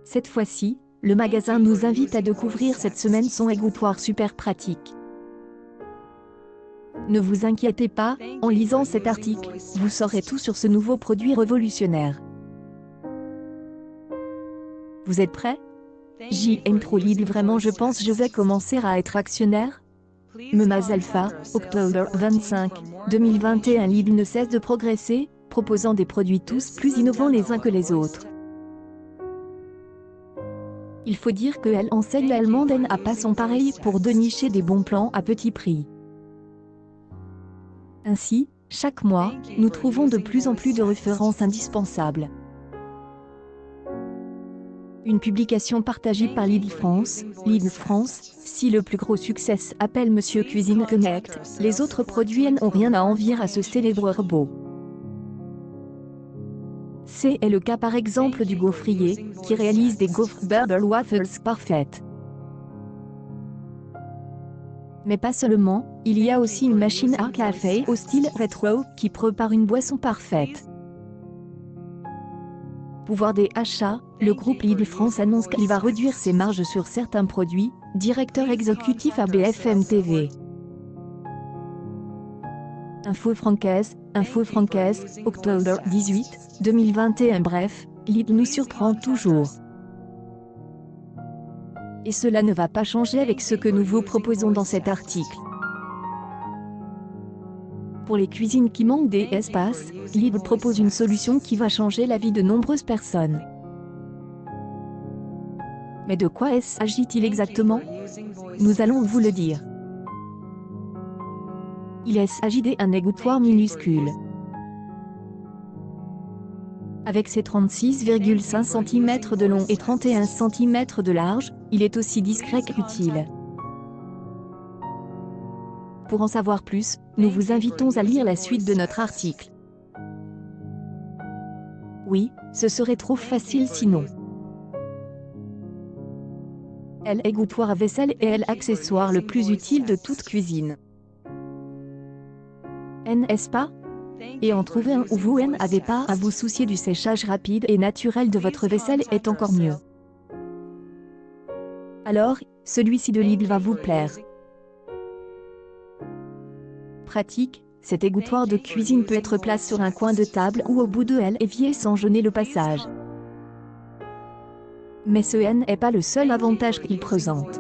Cette fois-ci, le magasin nous invite à découvrir cette semaine son égouttoir super pratique. Ne vous inquiétez pas, en lisant cet article, vous saurez tout sur ce nouveau produit révolutionnaire. Vous êtes prêts? J'aime trop Lidl, vraiment je pense je vais commencer à être actionnaire. Memaz Alpha, octobre 25, 2021. Lidl ne cesse de progresser, proposant des produits tous plus innovants les uns que les autres. Il faut dire que l'enseigne allemande n'a pas son pareil pour dénicher des bons plans à petit prix. Ainsi, chaque mois, nous trouvons de plus en plus de références indispensables. Une publication partagée par Lidl France. Lidl France, si le plus gros succès appelle Monsieur Cuisine Connect, les autres produits n'ont rien à envier à ce célèbre robot. C'est le cas par exemple du gaufrier, qui réalise des gaufres Bubble Waffles parfaites. Mais pas seulement, il y a aussi une machine à café au style rétro, qui prépare une boisson parfaite. Pouvoir des achats, le groupe Lidl France annonce qu'il va réduire ses marges sur certains produits, directeur exécutif à BFM TV. Info Francaise, octobre 18, 2021. Bref, Lidl nous surprend toujours. Et cela ne va pas changer avec ce que nous vous proposons dans cet article. Pour les cuisines qui manquent d'espace, Lidl propose une solution qui va changer la vie de nombreuses personnes. Mais de quoi s'agit-il exactement? Nous allons vous le dire. Il s'agit d'un égouttoir minuscule. Avec ses 36,5 cm de long et 31 cm de large, il est aussi discret qu'utile. Pour en savoir plus, nous vous invitons à lire la suite de notre article. Oui, ce serait trop facile sinon. L'égouttoir à vaisselle est l'accessoire le plus utile de toute cuisine. N'est-ce pas? Et en trouver un où vous n'avez pas à vous soucier du séchage rapide et naturel de votre vaisselle est encore mieux. Alors, celui-ci de Lidl va vous plaire. Pratique, cet égouttoir de cuisine peut être placé sur un coin de table ou au bout de l'évier sans gêner le passage. Mais ce n'est pas le seul avantage qu'il présente.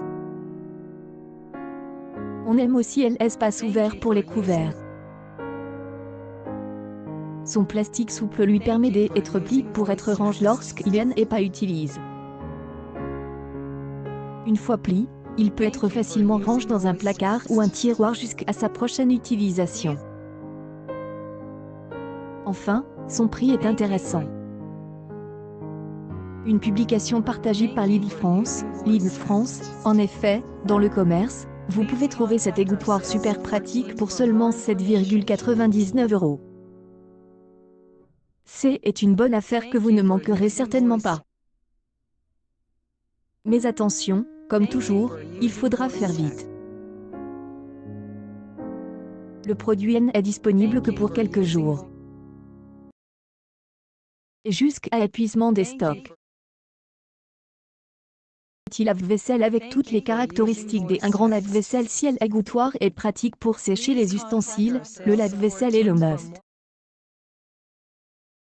On aime aussi l'espace ouvert pour les couverts. Son plastique souple lui permet d'être plié pour être rangé lorsqu'il n'est pas utilisé. Une fois plié, il peut être facilement rangé dans un placard ou un tiroir jusqu'à sa prochaine utilisation. Enfin, son prix est intéressant. Une publication partagée par Lidl France. Lidl France, en effet, dans le commerce, vous pouvez trouver cet égouttoir super pratique pour seulement 7,99 €. C'est une bonne affaire que vous ne manquerez certainement pas. Mais attention, comme toujours, il faudra faire vite. Le produit n'est disponible que pour quelques jours. Et jusqu'à épuisement des stocks. Petit lave-vaisselle avec toutes les caractéristiques d'un grand lave-vaisselle. Si l'égouttoir est pratique pour sécher les ustensiles, le lave-vaisselle est le must.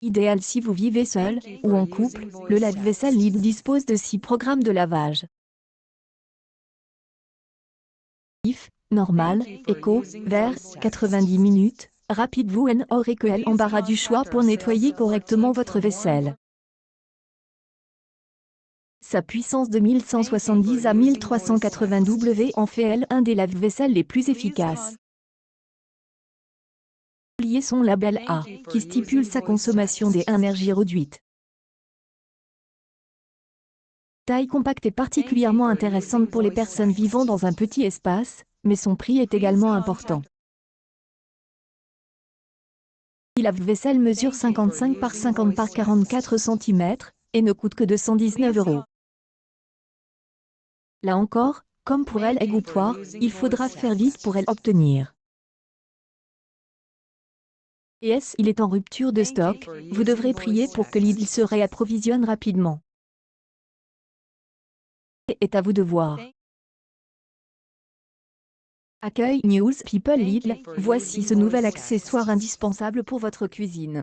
Idéal si vous vivez seul ou en couple, le lave-vaisselle Lidl dispose de 6 programmes de lavage. Normal, éco, vert, 90 minutes, rapide. Vous n'aurez que l'embarras du choix pour nettoyer correctement votre vaisselle. Sa puissance de 1170 à 1380 W en fait un des lave-vaisselle les plus efficaces. Oubliez son label A, qui stipule sa consommation d'énergie réduite. Taille compacte est particulièrement intéressante pour les personnes vivant dans un petit espace, mais son prix est également important. Le lave-vaisselle mesure 55 par 50 par 44 cm et ne coûte que 219 €. Là encore, comme pour l'égouttoir, il faudra faire vite pour l'obtenir. Et il est en rupture de stock, vous devrez prier pour que Lidl se réapprovisionne rapidement. est à vous de voir. Accueil News People Lidl, voici ce nouvel accessoire indispensable pour votre cuisine.